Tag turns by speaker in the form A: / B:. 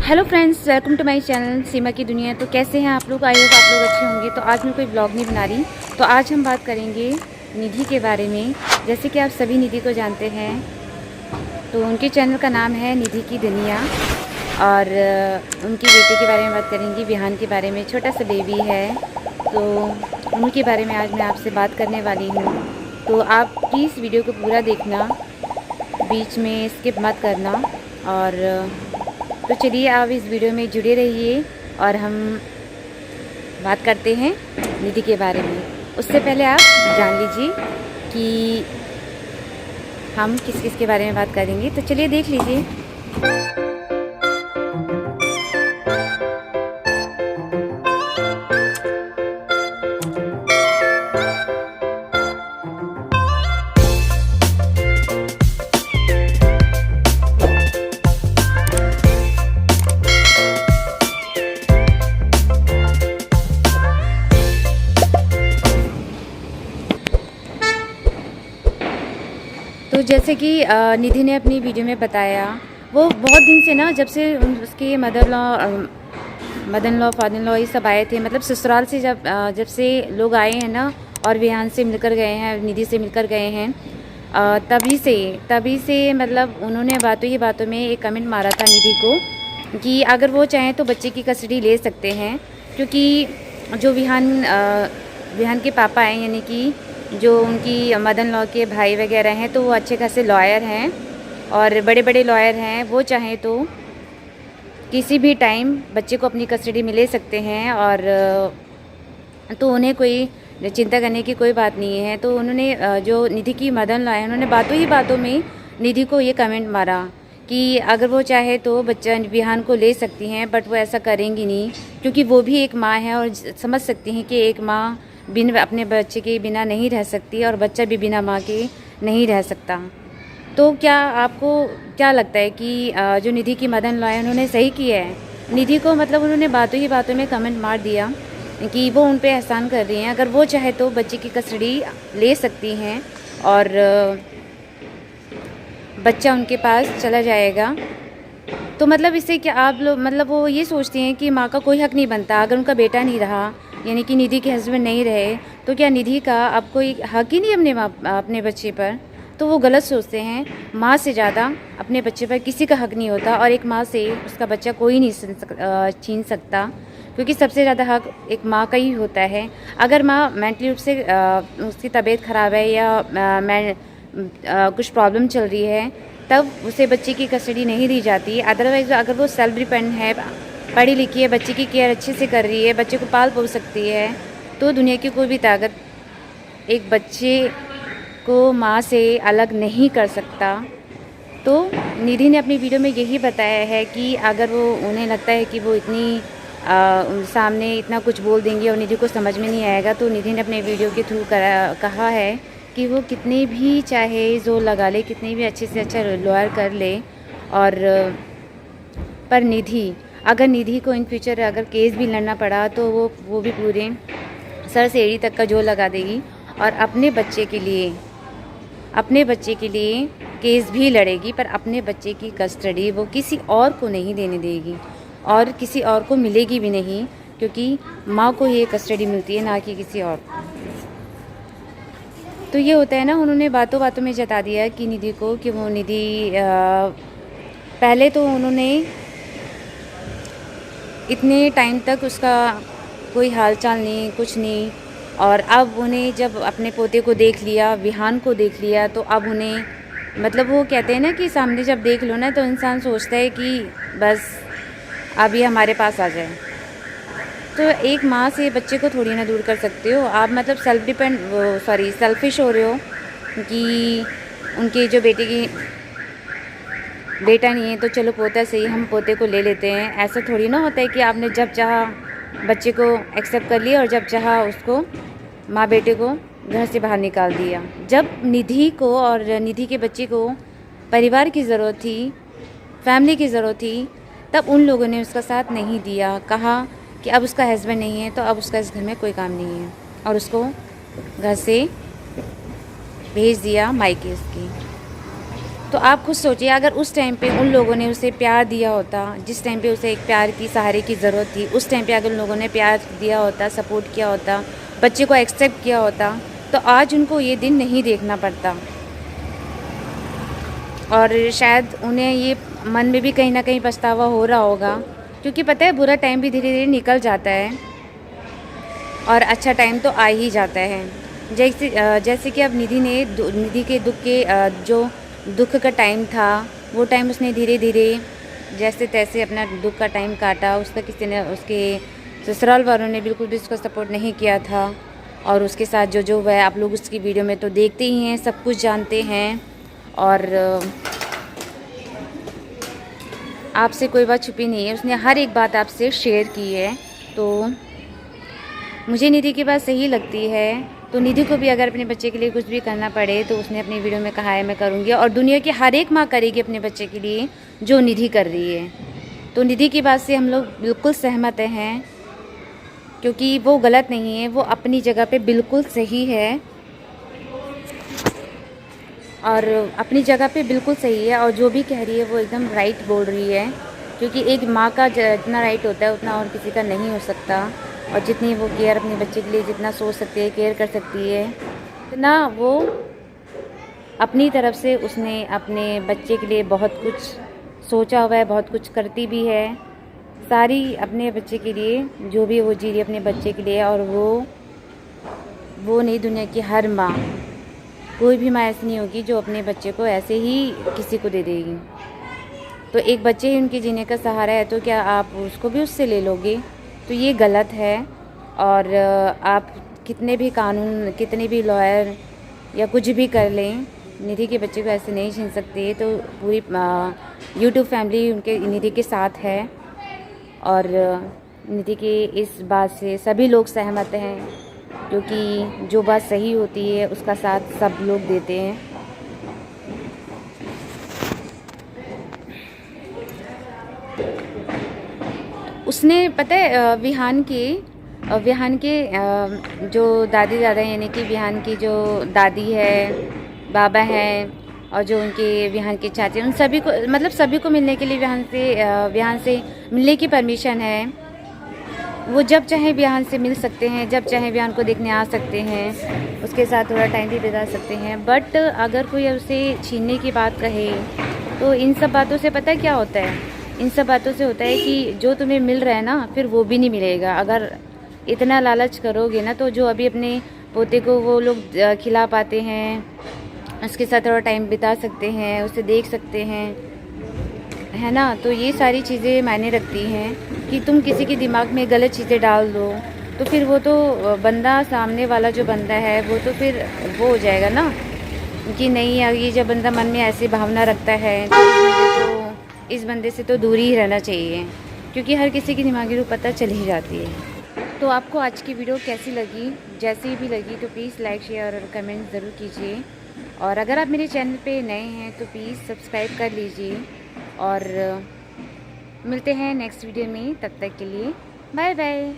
A: Hello friends, welcome to my channel Seema की दुनिया। तो कैसे हैं आप लोग? आई होप आप लोग अच्छे होंगे। तो आज मैं कोई ब्लॉग नहीं बना रही। तो आज हम बात करेंगे निधि के बारे में। जैसे कि आप सभी निधि को जानते हैं, तो उनके चैनल का नाम है निधि की दुनिया। और उनकी बेटे के बारे में बात करेंगे, विहान के बारे में। छोटा सा बेबी है, तो उनके बारे में आज मैं आपसे बात करने वाली हूँ। तो आप प्लीज़ वीडियो को पूरा देखना, बीच में स्किप मत करना। और तो चलिए आप इस वीडियो में जुड़े रहिए और हम बात करते हैं निधि के बारे में। उससे पहले आप जान लीजिए कि हम किस किस के बारे में बात करेंगे। तो चलिए देख लीजिए। तो जैसे कि निधि ने अपनी वीडियो में बताया, वो बहुत दिन से ना, जब से उसके मदन लॉ फादर लॉ ये सब आए थे, मतलब ससुराल से जब से लोग आए हैं ना, और विहान से मिलकर गए हैं, निधि से मिलकर गए हैं, तभी से मतलब उन्होंने बातों में एक कमेंट मारा था निधि को कि अगर वो चाहें तो बच्चे की कस्टडी ले सकते हैं। क्योंकि जो विहान के पापा हैं, यानी कि जो उनकी मदन लॉ के भाई वगैरह हैं, तो वो अच्छे खासे लॉयर हैं और बड़े बड़े लॉयर हैं। वो चाहें तो किसी भी टाइम बच्चे को अपनी कस्टडी में ले सकते हैं, और तो उन्हें कोई चिंता करने की कोई बात नहीं है। तो उन्होंने जो निधि की मदन लॉ है, उन्होंने बातों में निधि को ये कमेंट मारा कि अगर वो चाहे तो बच्चा विहान को ले सकती हैं, बट वो ऐसा करेंगी नहीं, क्योंकि वो भी एक माँ है और समझ सकती हैं कि एक माँ अपने बच्चे के बिना नहीं रह सकती, और बच्चा भी बिना माँ के नहीं रह सकता। तो क्या आपको क्या लगता है कि जो निधि की मदन लॉ है, उन्होंने सही किया है? निधि को मतलब उन्होंने बातों में कमेंट मार दिया कि वो उन पे एहसान कर रही हैं। अगर वो चाहे तो बच्चे की कस्टडी ले सकती हैं और बच्चा उनके पास चला जाएगा। तो मतलब इससे क्या आप लोग, मतलब वो ये सोचती हैं कि माँ का कोई हक नहीं बनता अगर उनका बेटा नहीं रहा, यानी कि निधि के हस्बैंड नहीं रहे, तो क्या निधि का अब कोई हक ही नहीं अपने बच्चे पर? तो वो गलत सोचते हैं। माँ से ज़्यादा अपने बच्चे पर किसी का हक नहीं होता, और एक माँ से उसका बच्चा कोई नहीं छीन सकता, क्योंकि सबसे ज़्यादा हक एक माँ का ही होता है। अगर माँ मेंटली रूप से उसकी तबीयत ख़राब है या कुछ प्रॉब्लम चल रही है, तब उसे बच्चे की कस्टडी नहीं दी जाती। अदरवाइज़ अगर वो सेल्फ डिपेंड है, पढ़ी लिखी है, बच्चे की केयर अच्छे से कर रही है, बच्चे को पाल पोस सकती है, तो दुनिया की कोई भी ताकत एक बच्चे को माँ से अलग नहीं कर सकता। तो निधि ने अपनी वीडियो में यही बताया है कि अगर वो, उन्हें लगता है कि वो इतनी सामने इतना कुछ बोल देंगी और निधि को समझ में नहीं आएगा, तो निधि ने अपने वीडियो के थ्रू कहा है कि वो कितने भी चाहे जोर लगा ले, कितने भी अच्छे से अच्छा लॉयर कर ले, और पर अगर निधि को इन फ्यूचर अगर केस भी लड़ना पड़ा, तो वो भी पूरे सर से एड़ी तक का जोर लगा देगी, और अपने बच्चे के लिए केस भी लड़ेगी, पर अपने बच्चे की कस्टडी वो किसी और को नहीं देने देगी, और किसी और को मिलेगी भी नहीं, क्योंकि माँ को ये कस्टडी मिलती है, ना कि किसी और को। तो ये होता है ना, उन्होंने बातों में जता दिया कि निधि को, कि वो निधि पहले तो उन्होंने इतने टाइम तक उसका कोई हालचाल नहीं, कुछ नहीं, और अब उन्हें जब अपने पोते को देख लिया, विहान को देख लिया, तो अब उन्हें, मतलब वो कहते हैं ना कि सामने जब देख लो ना, तो इंसान सोचता है कि बस अब ये हमारे पास आ जाए। तो एक माँ से बच्चे को थोड़ी ना दूर कर सकते हो आप, मतलब सेल्फिश हो रहे हो कि उनके जो बेटा नहीं है, तो चलो पोता सही, हम पोते को ले लेते हैं। ऐसा थोड़ी ना होता है कि आपने जब चाहा बच्चे को एक्सेप्ट कर लिया और जब चाहा उसको, माँ बेटे को घर से बाहर निकाल दिया। जब निधि को और निधि के बच्चे को परिवार की ज़रूरत थी, फैमिली की ज़रूरत थी, तब उन लोगों ने उसका साथ नहीं दिया। कहा कि अब उसका हस्बैंड नहीं है, तो अब उसका इस घर में कोई काम नहीं है, और उसको घर से भेज दिया मायके उसकी। तो आप खुद सोचिए, अगर उस टाइम पे उन लोगों ने उसे प्यार दिया होता, जिस टाइम पे उसे एक प्यार की सहारे की ज़रूरत थी, उस टाइम पे अगर उन लोगों ने प्यार दिया होता, सपोर्ट किया होता, बच्चे को एक्सेप्ट किया होता, तो आज उनको ये दिन नहीं देखना पड़ता। और शायद उन्हें ये मन में भी कहीं ना कहीं पछतावा हो रहा होगा, क्योंकि पता है बुरा टाइम भी धीरे धीरे निकल जाता है और अच्छा टाइम तो आ ही जाता है। जैसे कि अब निधि के जो दुख का टाइम था, वो टाइम उसने धीरे धीरे जैसे तैसे अपना दुख का टाइम काटा। उसका किसी ने, उसके ससुराल वालों ने बिल्कुल भी उसको सपोर्ट नहीं किया था, और उसके साथ जो वह आप लोग उसकी वीडियो में तो देखते ही हैं, सब कुछ जानते हैं। और आपसे कोई बात छुपी नहीं है, उसने हर एक बात आपसे शेयर की है। तो मुझे निधि की बात सही लगती है। तो निधि को भी अगर अपने बच्चे के लिए कुछ भी करना पड़े, तो उसने अपनी वीडियो में कहा है मैं करूँगी, और दुनिया की हर एक माँ करेगी अपने बच्चे के लिए जो निधि कर रही है। तो निधि की बात से हम लोग बिल्कुल सहमत हैं, क्योंकि वो गलत नहीं है, वो अपनी जगह पे बिल्कुल सही है, और अपनी जगह पे बिल्कुल सही है। और जो भी कह रही है वो एकदम राइट बोल रही है, क्योंकि एक माँ का जितना राइट होता है उतना और किसी का नहीं हो सकता। और जितनी वो केयर अपने बच्चे के लिए जितना सोच सकती है, केयर कर सकती है, इतना वो अपनी तरफ से उसने अपने बच्चे के लिए बहुत कुछ सोचा हुआ है, बहुत कुछ करती भी है, सारी अपने बच्चे के लिए जो भी वो जी रही है अपने बच्चे के लिए। और वो नहीं, दुनिया की हर माँ, कोई भी माँ ऐसी नहीं होगी जो अपने बच्चे को ऐसे ही किसी को दे देगी। तो एक बच्चे ही उनके जीने का सहारा है, तो क्या आप उसको भी उससे ले लोगे? तो ये गलत है। और आप कितने भी कानून, कितने भी लॉयर या कुछ भी कर लें, निधि के बच्चे को ऐसे नहीं छीन सकते। तो पूरी यूट्यूब फैमिली उनके निधि के साथ है, और निधि के इस बात से सभी लोग सहमत हैं, क्योंकि जो बात सही होती है उसका साथ सब लोग देते हैं। उसने पता है विहान के जो दादी दादा, यानी कि विहान की जो दादी है, बाबा हैं, और जो उनके विहान के चाचे, उन सभी को, मतलब सभी को मिलने के लिए विहान से मिलने की परमिशन है। वो जब चाहे विहान से मिल सकते हैं, जब चाहे विहान को देखने आ सकते हैं, उसके साथ थोड़ा टाइम भी बिता सकते हैं। बट अगर कोई उसे छीनने की बात कहे, तो इन सब बातों से पता है क्या होता है? इन सब बातों से होता है कि जो तुम्हें मिल रहा है ना, फिर वो भी नहीं मिलेगा। अगर इतना लालच करोगे ना, तो जो अभी अपने पोते को वो लोग खिला पाते हैं, उसके साथ थोड़ा टाइम बिता सकते हैं, उसे देख सकते हैं, है ना। तो ये सारी चीज़ें मायने रखती हैं कि तुम किसी के दिमाग में गलत चीज़ें डाल दो, तो फिर वो तो बंदा, सामने वाला जो बंदा है, वो तो फिर वो हो जाएगा ना कि नहीं यार, ये जब बंदा मन में ऐसी भावना रखता है, तो इस बंदे से तो दूरी ही रहना चाहिए, क्योंकि हर किसी की दिमागी रूप पता चल ही जाती है। तो आपको आज की वीडियो कैसी लगी? जैसी भी लगी तो प्लीज़ लाइक, शेयर और कमेंट ज़रूर कीजिए। और अगर आप मेरे चैनल पे नए हैं तो प्लीज़ सब्सक्राइब कर लीजिए। और मिलते हैं नेक्स्ट वीडियो में, तब तक के लिए बाय बाय।